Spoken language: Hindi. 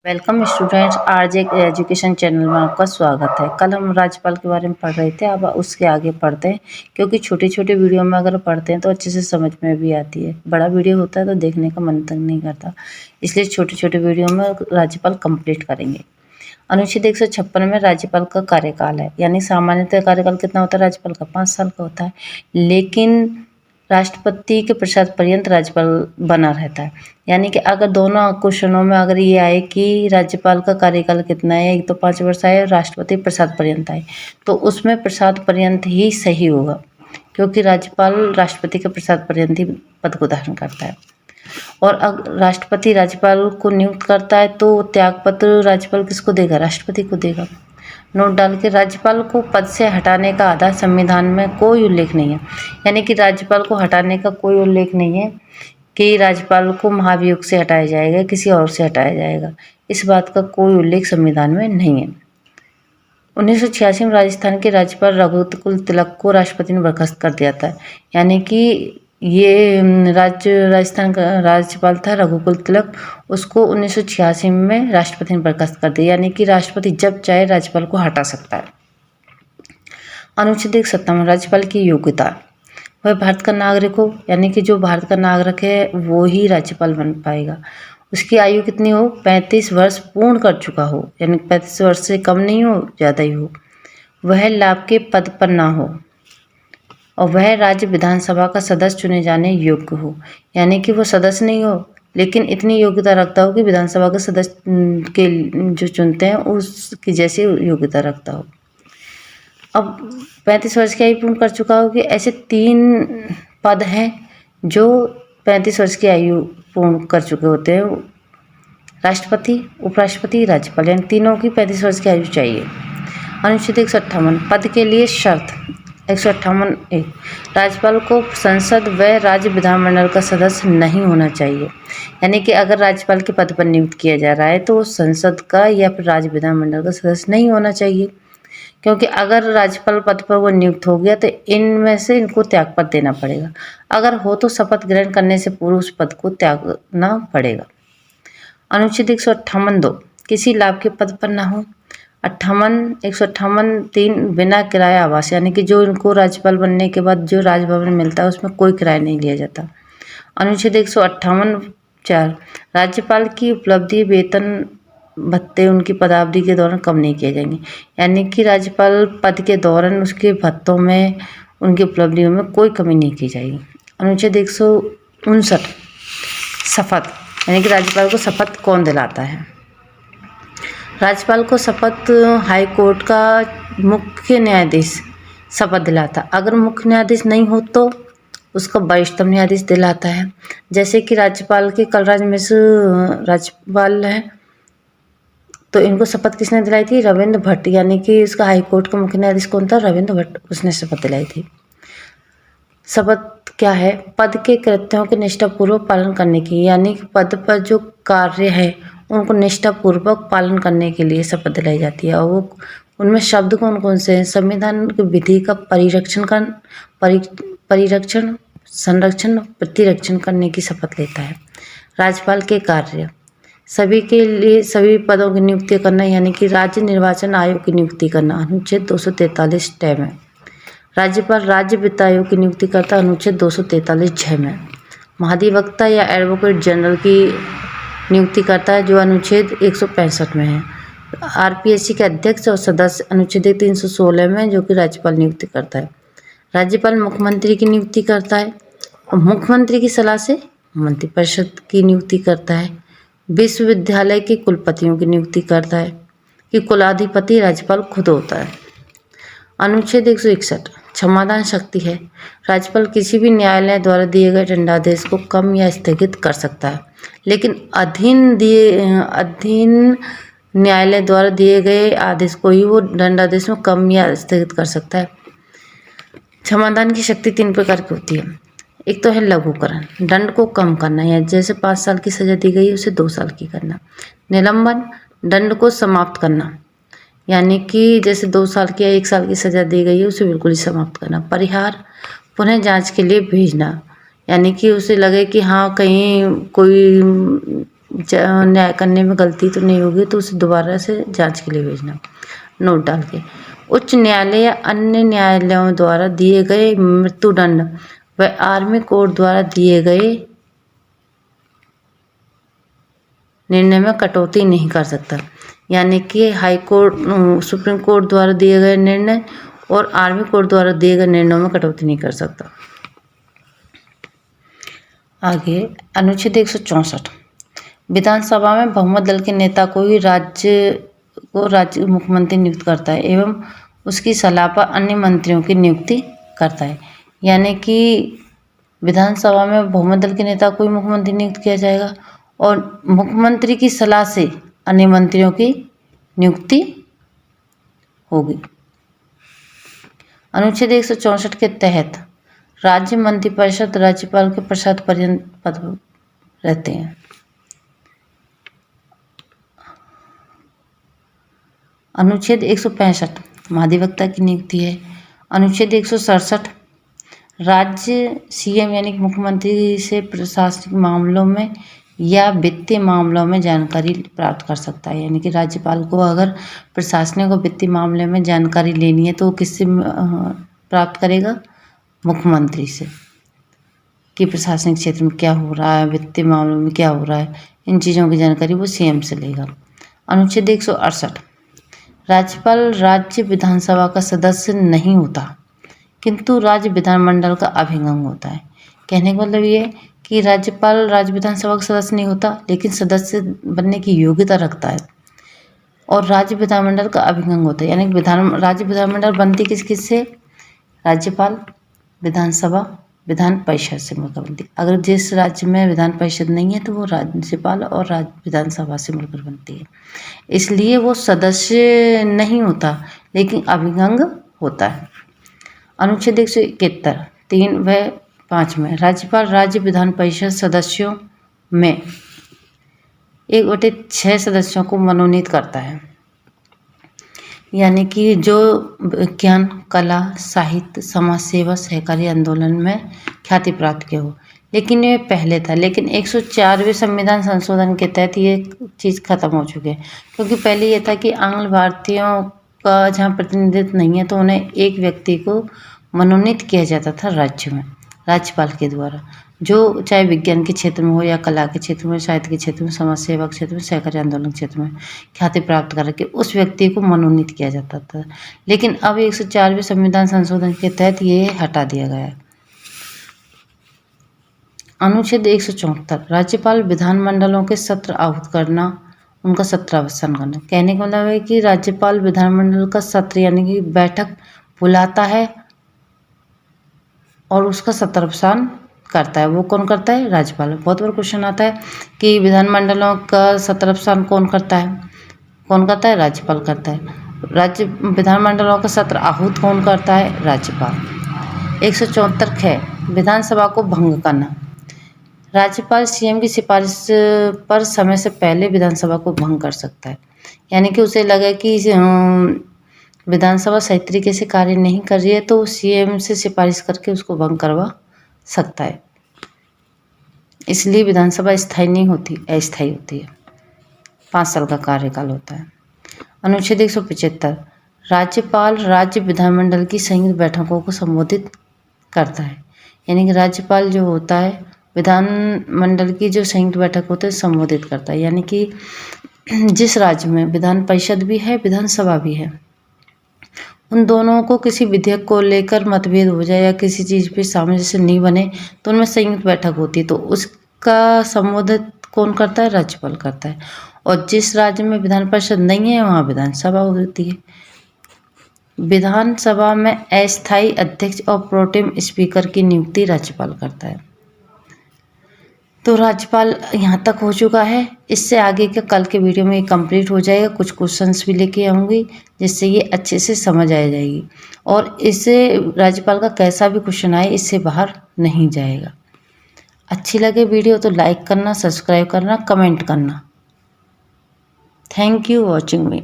Welcome students, RJ education channel में आपका स्वागत है। कल हम राज्यपाल के बारे में पढ़ रहे थे, अब उसके आगे पढ़ते हैं क्योंकि छोटी छोटी वीडियो में अगर पढ़ते हैं तो अच्छे से समझ में भी आती है। बड़ा वीडियो होता है तो देखने का मन तक नहीं करता, इसलिए छोटे छोटे वीडियो में राज्यपाल कंप्लीट करेंगे। अनुच्छेद 156 में राज्यपाल का कार्यकाल है, यानी सामान्यतः कार्यकाल कितना होता है राज्यपाल का? 5 साल का होता है, लेकिन राष्ट्रपति के प्रसाद पर्यंत राज्यपाल बना रहता है। यानी कि अगर दोनों क्वेश्चनों में अगर ये आए कि राज्यपाल का कार्यकाल कितना है, एक तो 5 वर्ष आए और राष्ट्रपति प्रसाद पर्यंत आए, तो उसमें प्रसाद पर्यंत ही सही होगा, क्योंकि राज्यपाल राष्ट्रपति के प्रसाद पर्यंत ही पद को धारण करता है। और अगर राष्ट्रपति राज्यपाल को नियुक्त करता है तो त्यागपत्र राज्यपाल किसको देगा? राष्ट्रपति को देगा। नोट डाल के, राज्यपाल को पद से हटाने का आधार संविधान में कोई उल्लेख नहीं है, यानी कि राज्यपाल को हटाने का कोई उल्लेख नहीं है कि राज्यपाल को महाभियोग से हटाया जाएगा, किसी और से हटाया जाएगा, इस बात का कोई उल्लेख संविधान में नहीं है। 1986 में राजस्थान के राज्यपाल रघुकुल तिलक को राष्ट्रपति ने बर्खास्त कर दिया था, यानी कि ये राजस्थान का राज्यपाल था रघुकुल तिलक, उसको 1986 में राष्ट्रपति ने बर्खास्त कर दिया, यानी कि राष्ट्रपति जब चाहे राज्यपाल को हटा सकता है। अनुच्छेद 157, राज्यपाल की योग्यता, वह भारत का नागरिक हो, यानी कि जो भारत का नागरिक है वो ही राज्यपाल बन पाएगा। उसकी आयु कितनी हो? 35 वर्ष पूर्ण कर चुका हो, यानी 35 वर्ष से कम नहीं हो, ज़्यादा ही हो। वह लाभ के पद पर ना हो और वह राज्य विधानसभा का सदस्य चुने जाने योग्य हो, यानी कि वो सदस्य नहीं हो लेकिन इतनी योग्यता रखता हो कि विधानसभा के सदस्य के जो चुनते हैं उसकी जैसी योग्यता रखता हो। अब 35 वर्ष की आयु पूर्ण कर चुका हो कि ऐसे 3 पद हैं जो 35 वर्ष की आयु पूर्ण कर चुके होते हैं, राष्ट्रपति, उपराष्ट्रपति, राज्यपाल, यानी तीनों की 35 वर्ष की आयु चाहिए। अनुच्छेद 158, पद के लिए शर्त, 158(1), राज्यपाल को संसद व राज्य विधानमंडल का सदस्य नहीं होना चाहिए, यानी कि अगर राज्यपाल के पद पर नियुक्त किया जा रहा है तो वो संसद का या फिर राज्य विधानमंडल का सदस्य नहीं होना चाहिए, क्योंकि अगर राज्यपाल पद पर वो नियुक्त हो गया तो इनमें से इनको त्यागपत्र देना पड़ेगा। अगर हो तो शपथ ग्रहण करने से पूर्व उस पद को त्यागना पड़ेगा। अनुच्छेद 158(2), किसी लाभ के पद पर ना हो। 158(3), बिना किराया आवास, यानी कि जो इनको राज्यपाल बनने के बाद जो राजभवन मिलता है उसमें कोई किराया नहीं लिया जाता। अनुच्छेद 158(4), राज्यपाल की उपलब्धि, वेतन, भत्ते उनकी पदावधि के दौरान कम नहीं किए जाएंगे, यानी कि राज्यपाल पद के दौरान उसके भत्तों में, उनकी उपलब्धियों में कोई कमी नहीं की जाएगी। अनुच्छेद 159, शपथ, यानी कि राज्यपाल को शपथ कौन दिलाता है? राज्यपाल को शपथ हाई कोर्ट का मुख्य न्यायाधीश शपथ दिलाता। अगर मुख्य न्यायाधीश नहीं हो तो उसका वरिष्ठतम न्यायाधीश दिलाता है। जैसे कि राज्यपाल के कलराज मिश्र राज्यपाल हैं, तो इनको शपथ किसने दिलाई थी? रविंद्र भट्ट, यानी कि इसका हाई कोर्ट का मुख्य न्यायाधीश कौन था? रविंद्र भट्ट, उसने शपथ दिलाई थी। शपथ क्या है? पद के कृत्यों के निष्ठापूर्वक पालन करने की, यानी कि पद पर जो कार्य है उनको निष्ठापूर्वक पालन करने के लिए शपथ दिलाई जाती है। और वो उनमें शब्द कौन कौन से हैं? संविधान की विधि का परिरक्षण, संरक्षण, प्रतिरक्षण करने की शपथ लेता है। राज्यपाल के कार्य, सभी के लिए सभी पदों की नियुक्ति करना, यानी कि राज्य निर्वाचन आयोग की नियुक्ति करना, अनुच्छेद 243(ट) में। राज्यपाल राज्य वित्त आयोग की नियुक्ति करता, अनुच्छेद 243(झ) में। महाधिवक्ता या एडवोकेट जनरल की नियुक्ति करता है, जो अनुच्छेद 165 में है। आरपीएससी के अध्यक्ष और सदस्य, अनुच्छेद 316 में, जो कि राज्यपाल नियुक्ति करता है। राज्यपाल मुख्यमंत्री की नियुक्ति करता है और मुख्यमंत्री की सलाह से मंत्रिपरिषद की नियुक्ति करता है। विश्वविद्यालय के कुलपतियों की नियुक्ति करता है कि कुलाधिपति राज्यपाल खुद होता है। अनुच्छेद 161, क्षमादान शक्ति है। राज्यपाल किसी भी न्यायालय द्वारा दिए गए दंडादेश को कम या स्थगित कर सकता है, लेकिन अधीन न्यायालय द्वारा दिए गए आदेश को ही वो दंडादेश में कम या स्थगित कर सकता है। क्षमादान की शक्ति 3 प्रकार की होती है। एक तो है लघुकरण, दंड को कम करना, या जैसे 5 साल की सजा दी गई उसे 2 साल की करना। निलंबन, दंड को समाप्त करना, यानी कि जैसे 2 साल की या 1 साल की सजा दी गई है उसे बिल्कुल ही समाप्त करना। परिहार, पुनः जांच के लिए भेजना, यानी कि उसे लगे कि हाँ कहीं कोई न्याय करने में गलती तो नहीं होगी तो उसे दोबारा से जांच के लिए भेजना। नोट डाल के उच्च न्यायालय या अन्य न्यायालयों द्वारा दिए गए मृत्युदंड व आर्मी कोर्ट द्वारा दिए गए निर्णय में कटौती नहीं कर सकता। यानी कि हाई कोर्ट, सुप्रीम कोर्ट द्वारा दिए गए निर्णय और आर्मी कोर्ट द्वारा दिए गए निर्णयों में कटौती नहीं कर सकता। आगे अनुच्छेद 164 विधानसभा में बहुमत दल के नेता को ही राज्य मुख्यमंत्री नियुक्त करता है एवं उसकी सलाह पर अन्य मंत्रियों की नियुक्ति करता है। यानी कि विधानसभा में बहुमत दल के नेता को ही मुख्यमंत्री नियुक्त किया जाएगा और मुख्यमंत्री की सलाह से अन्य मंत्रियों की नियुक्ति होगी। अनुच्छेद 164 के तहत राज्य मंत्रिपरिषद राज्यपाल के प्रसाद पर्यंत पद रहते हैं। अनुच्छेद 165 महाधिवक्ता की नियुक्ति है। अनुच्छेद 167 राज्य सीएम यानी कि मुख्यमंत्री से प्रशासनिक मामलों में या वित्तीय मामलों में जानकारी प्राप्त कर सकता है। यानी कि राज्यपाल को अगर प्रशासनिक और वित्तीय मामले में जानकारी लेनी है तो वो किससे प्राप्त करेगा? मुख्यमंत्री से, कि प्रशासनिक क्षेत्र में क्या हो रहा है, वित्तीय मामलों में क्या हो रहा है, इन चीज़ों की जानकारी वो सीएम से लेगा। अनुच्छेद 168 राज्यपाल राज्य विधानसभा का सदस्य नहीं होता किंतु राज्य विधानमंडल का अभिन्न होता है। कहने का मतलब ये कि राज्यपाल राज्य विधानसभा का सदस्य नहीं होता लेकिन सदस्य बनने की योग्यता रखता है और राज्य विधानमंडल का अभिन्न होता है। यानी राज्य विधानमंडल बनती किस किस से? राज्यपाल, विधानसभा, विधान परिषद से मिलकर बनती। अगर जिस राज्य में विधान परिषद नहीं है तो वो राज्यपाल और राज्य विधानसभा से मिलकर बनती है। इसलिए वो सदस्य नहीं होता लेकिन अभिन्न होता है। अनुच्छेद 171 3 व 5 में राज्यपाल राज्य विधान परिषद सदस्यों में 1/6 सदस्यों को मनोनीत करता है। यानी कि जो विज्ञान, कला, साहित्य, समाज सेवा, सहकारी आंदोलन में ख्याति प्राप्त किया हो। लेकिन ये पहले था, लेकिन 104वें संविधान संशोधन के तहत ये चीज़ खत्म हो चुकी है। क्योंकि पहले ये था कि आंग्ल भारतीयों का जहाँ प्रतिनिधित्व नहीं है तो उन्हें एक व्यक्ति को मनोनीत किया जाता था राज्य में राज्यपाल के द्वारा, जो चाहे विज्ञान के क्षेत्र में हो या कला के क्षेत्र में, साहित्य के क्षेत्र में, समाज सेवा के क्षेत्र में, सहकारी आंदोलन क्षेत्र में ख्याति प्राप्त करके उस व्यक्ति को मनोनीत किया जाता था। लेकिन अब 104वें संविधान संशोधन के तहत ये हटा दिया गया है। अनुच्छेद 174 राज्यपाल विधानमंडलों के सत्र आहूत करना, उनका सत्रावसान करना। कहने का मतलब है कि राज्यपाल विधानमंडल का सत्र यानी कि बैठक बुलाता है और उसका सत्रावसान करता है। वो कौन करता है? राज्यपाल। बहुत बार क्वेश्चन आता है कि विधानमंडलों का सत्रावसान कौन करता है? कौन करता है? राज्यपाल करता है। राज्य विधानमंडलों का सत्र आहूत कौन करता है? राज्यपाल। 174 है विधानसभा को भंग करना। राज्यपाल सीएम की सिफारिश पर समय से पहले विधानसभा को भंग कर सकता है। यानी कि उसे लगे कि विधानसभा सही तरीके से कार्य नहीं कर रही है तो सीएम से सिफारिश करके उसको भंग करवा सकता है। इसलिए विधानसभा स्थायी नहीं होती, अस्थायी होती है। 5 साल का कार्यकाल होता है। अनुच्छेद 175 राज्यपाल राज्य विधानमंडल की संयुक्त बैठकों को संबोधित करता है। यानी कि राज्यपाल जो होता है विधानमंडल की जो संयुक्त बैठक होती है संबोधित करता है। यानी कि जिस राज्य में विधान परिषद भी है, विधानसभा भी है, उन दोनों को किसी विधेयक को लेकर मतभेद हो जाए या किसी चीज़ पे सामंजस्य नहीं बने तो उनमें संयुक्त बैठक होती है, तो उसका संबोधित कौन करता है? राज्यपाल करता है। और जिस राज्य में विधान परिषद नहीं है वहाँ विधानसभा होती है। विधानसभा में अस्थायी अध्यक्ष और प्रोटेम स्पीकर की नियुक्ति राज्यपाल करता है। तो राज्यपाल यहाँ तक हो चुका है। इससे आगे का कल के वीडियो में कंप्लीट हो जाएगा। कुछ क्वेश्चंस भी लेके आऊँगी जिससे ये अच्छे से समझ आ जाएगी और इससे राज्यपाल का कैसा भी क्वेश्चन आए इससे बाहर नहीं जाएगा। अच्छी लगे वीडियो तो लाइक करना, सब्सक्राइब करना, कमेंट करना। Thank you watching me.